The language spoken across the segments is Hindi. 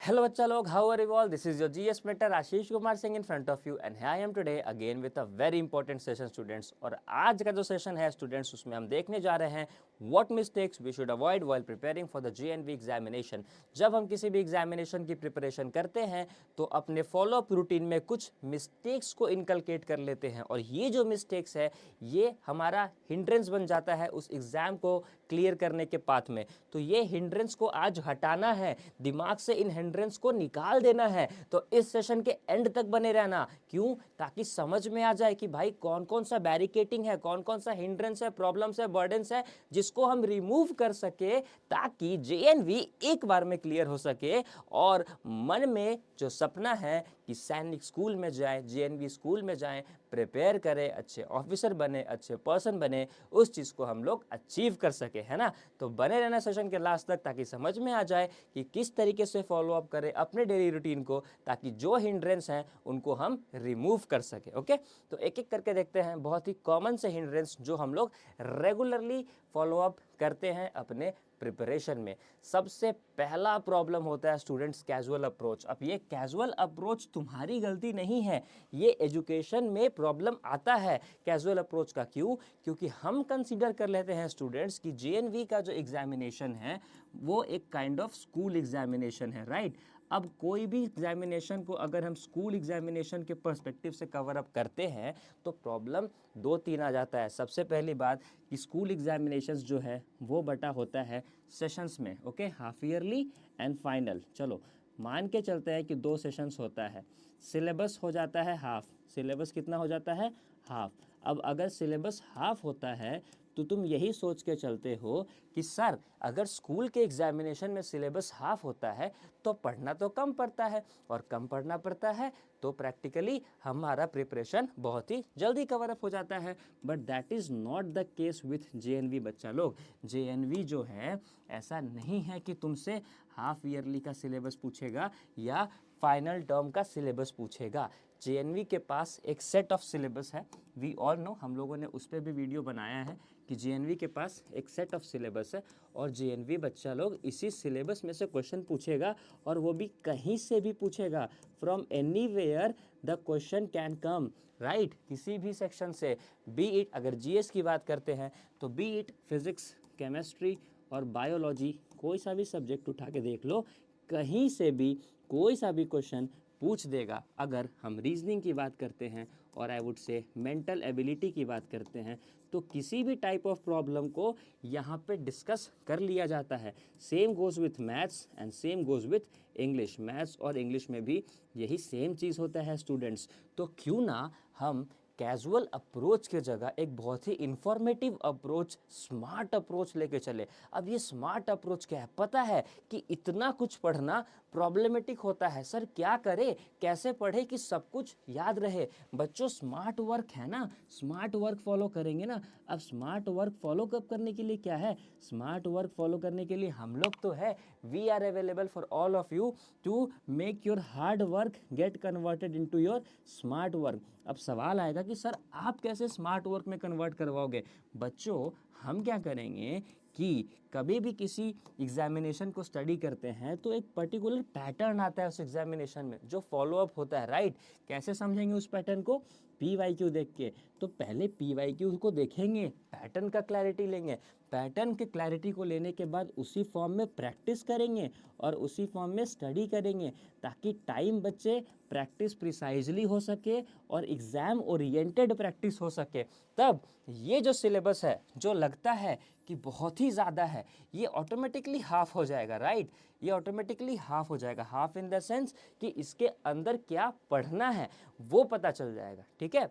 Hello बच्चा लोग, how are you all? This is your GS mentor Ashish Kumar Singh in front of you and here I am today again with a very important session students। और आज का जो सेशन है स्टूडेंट्स उसमें हम देखने जा रहे हैं what mistakes we should avoid while preparing for the JNV examination। जब हम किसी भी एग्जामिनेशन की प्रिपरेशन करते हैं तो अपने फॉलोअप रूटीन में कुछ मिस्टेक्स को इनकलकेट कर लेते हैं और ये जो मिस्टेक्स है ये हमारा हिंड्रेंस बन जाता है उस एग्जाम को क्लियर करने के पाथ में। तो ये हिंड्रेंस को आज हटाना है, दिमाग से इन हिंड्रेंस को निकाल देना है। तो इस सेशन के एंड तक बने रहना। क्यों? ताकि समझ में आ जाए कि भाई कौन कौन सा बैरिकेटिंग है, कौन कौन सा हिंड्रेंस है, प्रॉब्लम्स है, बर्डन्स है जिसको हम रिमूव कर सके ताकि जेएनवी एक बार में क्लियर हो सके और मन में जो सपना है कि सैनिक स्कूल में जाए, जेएनवी स्कूल में जाएं, प्रिपेयर करें, अच्छे ऑफिसर बने, अच्छे पर्सन बने, उस चीज़ को हम लोग अचीव कर सके, है ना। तो बने रहना सेशन के लास्ट तक ताकि समझ में आ जाए कि किस तरीके से फॉलो अप करें अपने डेली रूटीन को ताकि जो हिंड्रेंस हैं उनको हम रिमूव कर सके। ओके, तो एक एक करके देखते हैं बहुत ही कॉमन से हिंड्रेंस जो हम लोग रेगुलरली फॉलो अप करते हैं अपने प्रिपरेशन में। सबसे पहला प्रॉब्लम होता है स्टूडेंट्स कैजुअल अप्रोच। अब ये कैजुअल अप्रोच तुम्हारी गलती नहीं है, ये एजुकेशन में प्रॉब्लम आता है कैजुअल अप्रोच का। क्यों? क्योंकि हम कंसीडर कर लेते हैं स्टूडेंट्स कि जेएनवी का जो एग्जामिनेशन है वो एक काइंड ऑफ स्कूल एग्जामिनेशन है, राइट। अब कोई भी एग्जामिनेशन को अगर हम स्कूल एग्जामिनेशन के पर्सपेक्टिव से कवर अप करते हैं तो प्रॉब्लम दो तीन आ जाता है। सबसे पहली बात कि स्कूल एग्जामिनेशंस जो है वो बटा होता है सेशंस में, okay, half yearly and final. चलो मान के चलते हैं कि दो सेशंस होता है, सिलेबस हो जाता है हाफ। सिलेबस कितना हो जाता है? हाफ। अब अगर सिलेबस हाफ होता है तो तुम यही सोच के चलते हो कि सर अगर स्कूल के एग्जामिनेशन में सिलेबस हाफ होता है तो पढ़ना तो कम पड़ता है और कम पढ़ना पड़ता है तो प्रैक्टिकली हमारा प्रिपरेशन बहुत ही जल्दी कवर अप हो जाता है। But that is not the case with JNV बच्चा लोग। जेएनवी जो है ऐसा नहीं है कि तुमसे हाफ ईयरली का सिलेबस पूछेगा या फाइनल टर्म का सिलेबस पूछेगा। जेएनवी के पास एक सेट ऑफ सिलेबस है, वी ऑल नो, हम लोगों ने उस पर भी वीडियो बनाया है कि जेएनवी के पास एक सेट ऑफ सिलेबस है और जेएनवी बच्चा लोग इसी सिलेबस में से क्वेश्चन पूछेगा और वो भी कहीं से भी पूछेगा। From anywhere the question can come, right, किसी भी सेक्शन से। बी इट, अगर जीएस की बात करते हैं तो बी इट फिजिक्स, केमिस्ट्री और बायोलॉजी, कोई सा भी सब्जेक्ट उठा के देख लो, कहीं से भी कोई सा भी क्वेश्चन पूछ देगा। अगर हम रीजनिंग की बात करते हैं और I would say mental ability की बात करते हैं तो किसी भी टाइप ऑफ प्रॉब्लम को यहाँ पे डिस्कस कर लिया जाता है। Same goes with maths and same goes with English. Maths और इंग्लिश में भी यही सेम चीज़ होता है स्टूडेंट्स। तो क्यों ना हम कैजुअल अप्रोच के जगह एक बहुत ही इंफॉर्मेटिव अप्रोच, स्मार्ट अप्रोच लेके चले। अब ये स्मार्ट अप्रोच क्या है? पता है कि इतना कुछ पढ़ना प्रॉब्लमेटिक होता है, सर क्या करे, कैसे पढ़े कि सब कुछ याद रहे। बच्चों स्मार्ट वर्क है ना, स्मार्ट वर्क फॉलो करेंगे ना। अब स्मार्ट वर्क फॉलो कब करने के लिए क्या है? स्मार्ट वर्क फॉलो करने के लिए हम लोग तो है, we are available for all of you to make your hard work get converted into your smart work. अब सवाल आएगा कि सर आप कैसे स्मार्ट वर्क में कन्वर्ट करवाओगे? बच्चों हम क्या करेंगे कि कभी भी किसी एग्जामिनेशन को स्टडी करते हैं तो एक पर्टिकुलर पैटर्न आता है उस एग्जामिनेशन में जो फॉलो अप होता है, राइट। कैसे समझेंगे उस पैटर्न को? PYQ देख के। तो पहले PYQ को देखेंगे, पैटर्न का क्लैरिटी लेंगे, पैटर्न के क्लैरिटी को लेने के बाद उसी फॉर्म में प्रैक्टिस करेंगे और उसी फॉर्म में स्टडी करेंगे ताकि टाइम बच्चे, प्रैक्टिस प्रिसाइजली हो सके और एग्ज़ाम ओरिएंटेड प्रैक्टिस हो सके। तब ये जो सिलेबस है जो लगता है कि बहुत ही ज़्यादा है ये ऑटोमेटिकली हाफ हो जाएगा, राइट। ये ऑटोमेटिकली हाफ हो जाएगा। हाफ इन द सेंस कि इसके अंदर क्या पढ़ना है वो पता चल जाएगा, ठीक है।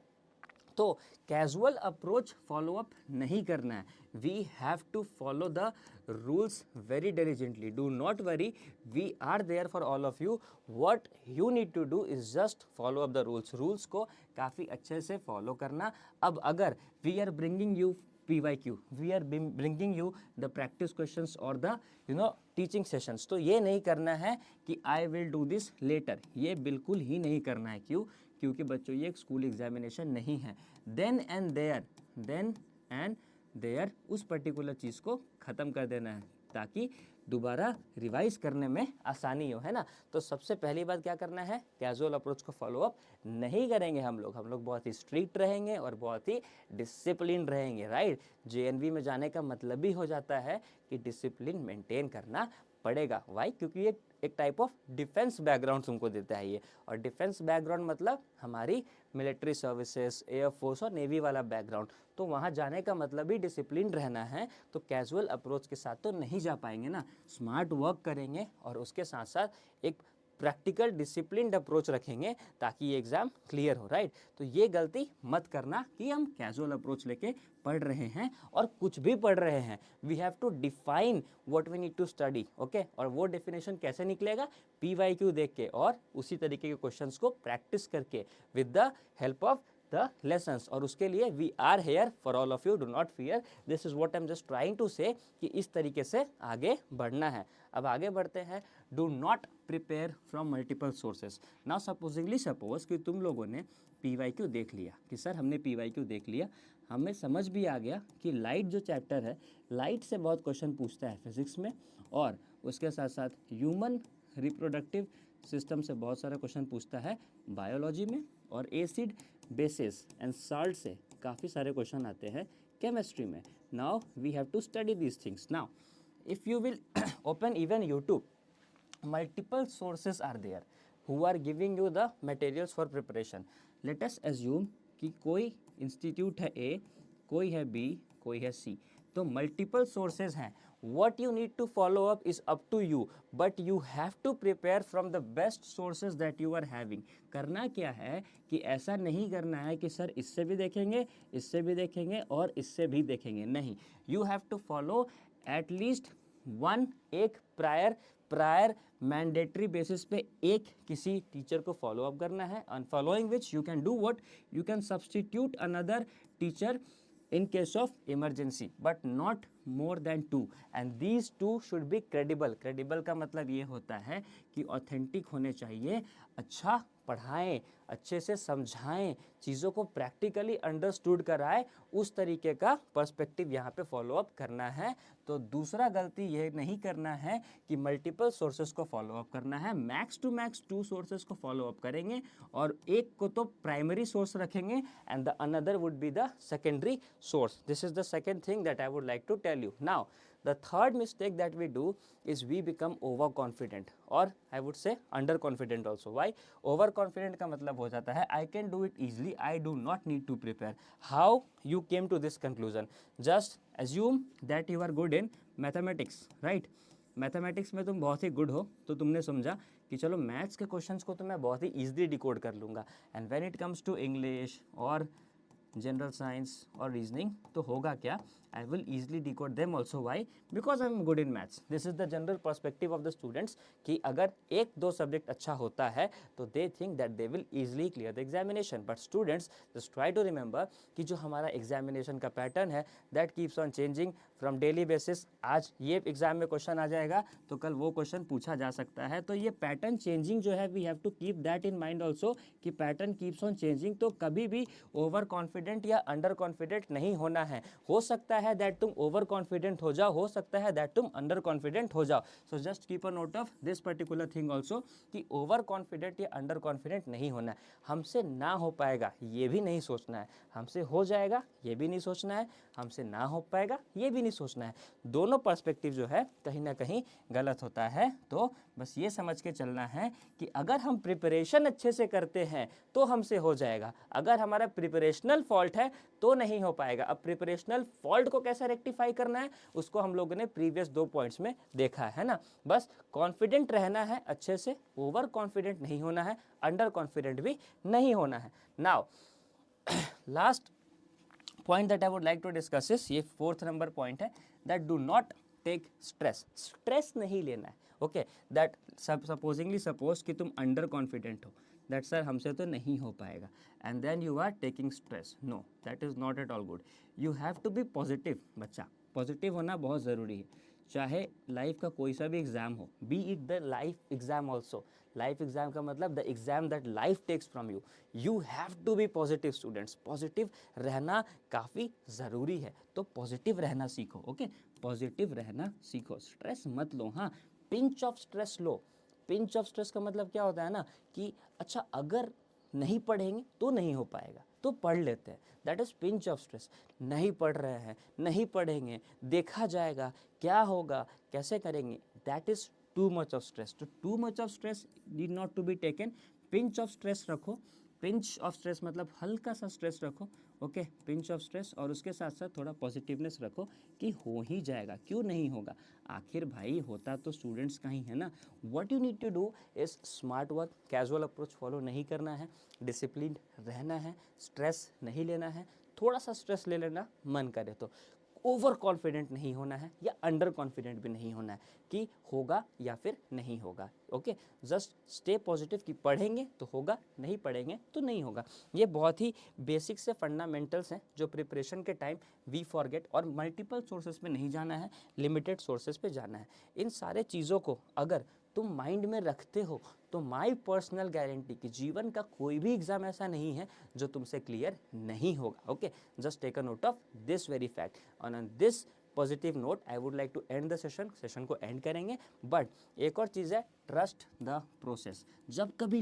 तो कैजुअल अप्रोच फॉलो अप नहीं करना है, we have to follow the rules very diligently. Do not worry, we are there for all of you. What you need to do is just follow up the rules. Rules को काफ़ी अच्छे से फॉलो करना। अब अगर we are bringing you PYQ, we are bringing you the practice questions or the teaching sessions, तो ये नहीं करना है कि I will do this later, ये बिल्कुल ही नहीं करना है। क्यों? क्योंकि बच्चों ये एक स्कूल एग्जामिनेशन नहीं है। देन एंड देयर उस पर्टिकुलर चीज़ को ख़त्म कर देना है। ताकि दोबारा रिवाइज करने में आसानी हो, है ना। तो सबसे पहली बात क्या करना है, कैजुअल अप्रोच को फॉलो अप नहीं करेंगे हम लोग बहुत ही स्ट्रिक्ट रहेंगे और बहुत ही डिसिप्लिन रहेंगे, राइट। जेएनवी में जाने का मतलब ही हो जाता है कि डिसिप्लिन मेंटेन करना पड़ेगा। वाई? क्योंकि ये एक टाइप ऑफ डिफेंस बैकग्राउंड तुमको देता है ये, और डिफेंस बैकग्राउंड मतलब हमारी मिलिट्री सर्विसेज, एयरफोर्स और नेवी वाला बैकग्राउंड। तो वहाँ जाने का मतलब ही डिसिप्लिन रहना है, तो कैजुअल अप्रोच के साथ तो नहीं जा पाएंगे ना। स्मार्ट वर्क करेंगे और उसके साथ साथ एक प्रैक्टिकल डिसिप्लिन्ड अप्रोच रखेंगे ताकि ये एग्ज़ाम क्लियर हो, राइट। तो ये गलती मत करना कि हम कैजुअल अप्रोच लेके पढ़ रहे हैं और कुछ भी पढ़ रहे हैं। We have to define what we need to study, okay. और वो डेफिनेशन कैसे निकलेगा, PYQ देख के और उसी तरीके के क्वेश्चंस को प्रैक्टिस करके with the help of the lessons. और उसके लिए we are here for all of you, do not fear, this is what I am just trying to say कि इस तरीके से आगे बढ़ना है। अब आगे बढ़ते हैं, do not prepare from multiple sources. Now supposedly suppose कि तुम लोगों ने PYQ देख लिया कि सर हमने PYQ देख लिया, हमें समझ भी आ गया कि लाइट जो चैप्टर है, लाइट से बहुत क्वेश्चन पूछता है फिजिक्स में, और उसके साथ साथ ह्यूमन रिप्रोडक्टिव सिस्टम से बहुत सारा क्वेश्चन पूछता है बायोलॉजी में, और एसिड बेसिस एंड साल्ट से काफ़ी सारे क्वेश्चन आते हैं केमिस्ट्री में। Now we have to study these things. Now if you will open even YouTube, multiple sources are there who are giving you the materials for preparation. Let us assume कि कोई इंस्टीट्यूट है A, कोई है B, कोई है C, तो मल्टीपल सोर्सेज हैं। what you need to follow up is up to you, but you have to prepare from the best sources that you are having. करना क्या है कि ऐसा नहीं करना है कि सर इससे भी देखेंगे, इससे भी देखेंगे और इससे भी देखेंगे, नहीं। you have to follow at least one, एक प्रायर मैंडेटरी बेसिस पे एक किसी टीचर को फॉलो अप करना है, and following which you can do what, you can substitute another teacher in case of emergency, but not more than 2, and these 2 should be credible का मतलब ये होता है कि ऑथेंटिक होने चाहिए, अच्छा पढ़ाएं, अच्छे से समझाएं, चीज़ों को प्रैक्टिकली अंडरस्टूड कराएं, उस तरीके का पर्सपेक्टिव यहाँ पे फॉलो अप करना है। तो दूसरा गलती ये नहीं करना है कि मल्टीपल सोर्सेज को फॉलो अप करना है, मैक्स टू मैक्स 2 सोर्सेज को फॉलो अप करेंगे और एक को तो प्राइमरी सोर्स रखेंगे and the another would be the secondary source. This is the second thing that I would like to tell you. Now, the third mistake that we do is we become overconfident, or I would say underconfident also. Why? Overconfident का मतलब हो जाता है I can do it easily, I do not need to prepare. How you came to this conclusion? Just assume that you are good in mathematics, right? Mathematics में तुम बहुत ही गुड हो, तो तुमने समझा कि चलो मैथ्स के क्वेश्चंस को तो मैं बहुत ही ईजिली डिकोड कर लूँगा, and when it comes to English और जनरल साइंस और रीजनिंग तो होगा क्या, I will easily decode them also. Why? Because I am good in maths. This is the general perspective of the students कि अगर एक दो सब्जेक्ट अच्छा होता है तो they think that they will easily clear the examination. But students just try to remember कि जो हमारा एग्जामिनेशन का पैटर्न है that keeps on changing from daily basis. आज ये एग्जाम में क्वेश्चन आ जाएगा तो कल वो क्वेश्चन पूछा जा सकता है, तो ये पैटर्न चेंजिंग जो है we have to keep that in mind also कि पैटर्न कीप्स ऑन चेंजिंग। तो कभी भी ओवर कॉन्फिडेंट या अंडर कॉन्फिडेंट नहीं होना है। हो सकता है दैट तुम ओवर कॉन्फिडेंट हो जाओ, हो सकता है दैट तुम अंडर कॉन्फिडेंट हो जाओ। So just keep a note of this particular thing also कि ओवर कॉन्फिडेंट या अंडर कॉन्फिडेंट नहीं होना है। हमसे ना हो पाएगा ये भी नहीं सोचना है, हमसे हो जाएगा ये भी नहीं सोचना है, हमसे ना हो पाएगा ये भी नहीं सोचना है। दोनों पर्सपेक्टिव जो है कहीं ना कहीं गलत होता है। तो बस ये समझ के चलना है कि अगर हम प्रिपरेशन अच्छे से करते हैं तो हमसे हो जाएगा, अगर हमारा प्रिपरेशनल फॉल्ट है तो नहीं हो पाएगा। अब प्रिपरेशनल फॉल्ट को कैसे रेक्टिफाई करना है उसको हम लोगों ने प्रीवियस 2 पॉइंट्स में देखा है ना। बस कॉन्फिडेंट रहना है अच्छे से, ओवर कॉन्फिडेंट नहीं होना है, अंडर कॉन्फिडेंट भी नहीं होना है। Now last point that I would like to discuss is, ये 4th नंबर पॉइंट है, that do not take stress. Stress नहीं लेना है, ओके। दैट सपोजिंगली सपोज कि तुम अंडर कॉन्फिडेंट हो, दैट सर हमसे तो नहीं हो पाएगा, and then you are taking stress. No, that is not at all good. You have to be positive. बच्चा पॉजिटिव होना बहुत ज़रूरी है। चाहे लाइफ का कोई सा भी एग्जाम हो, be it the life exam also. Life exam का मतलब the exam that life takes from you, you have to be positive students. Positive रहना काफ़ी ज़रूरी है, तो पॉजिटिव रहना सीखो। ओके, पॉजिटिव रहना सीखो, स्ट्रेस मत लो। हाँ, pinch of stress low. Pinch of stress का मतलब क्या होता है ना कि अच्छा अगर नहीं पढ़ेंगे तो नहीं हो पाएगा, तो पढ़ लेते हैं, that is pinch of stress. नहीं पढ़ रहे हैं, नहीं पढ़ेंगे, देखा जाएगा क्या होगा, कैसे करेंगे, that is too much of stress. तो too much of stress need not to be taken. Pinch of stress रखो। पिंच ऑफ स्ट्रेस मतलब हल्का सा स्ट्रेस रखो। ओके, पिंच ऑफ स्ट्रेस, और उसके साथ साथ थोड़ा पॉजिटिवनेस रखो कि हो ही जाएगा, क्यों नहीं होगा, आखिर भाई होता तो स्टूडेंट्स का ही है ना। What you need to do is smart work, casual approach follow नहीं करना है, डिसिप्लिन रहना है, स्ट्रेस नहीं लेना है। थोड़ा सा स्ट्रेस ले लेना मन करे तो, ओवर कॉन्फिडेंट नहीं होना है या अंडर कॉन्फिडेंट भी नहीं होना है कि होगा या फिर नहीं होगा। ओके, जस्ट स्टे पॉजिटिव कि पढ़ेंगे तो होगा, नहीं पढ़ेंगे तो नहीं होगा। ये बहुत ही बेसिक से फंडामेंटल्स हैं जो प्रिपरेशन के टाइम वी फॉरगेट, और मल्टीपल सोर्सेज पे नहीं जाना है, लिमिटेड सोर्सेज पे जाना है। इन सारे चीज़ों को अगर तुम माइंड में रखते हो तो माई पर्सनल गारंटी कि जीवन का कोई भी एग्जाम ऐसा नहीं है जो तुमसे क्लियर नहीं होगा। Okay, just take a note of this very fact. On this positive note I would like to end the session को एंड करेंगे। बट एक और चीज़ है, ट्रस्ट द प्रोसेस। जब कभी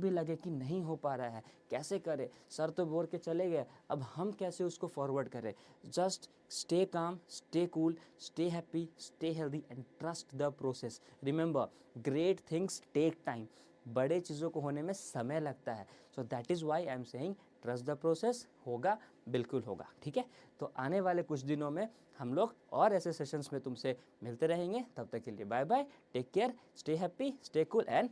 लगे कि नहीं हो पा रहा है, कैसे करें, सर तो बोल के चले गए, अब हम कैसे उसको फॉरवर्ड करें, just stay calm, stay cool, stay happy, stay healthy and trust the process. Remember, great things take time. बड़े चीज़ों को होने में समय लगता है, so that is why I am saying trust the process. होगा, बिल्कुल होगा, ठीक है। तो आने वाले कुछ दिनों में हम लोग और ऐसे सेशंस में तुमसे मिलते रहेंगे। तब तक के लिए bye bye, take care, stay happy, stay cool and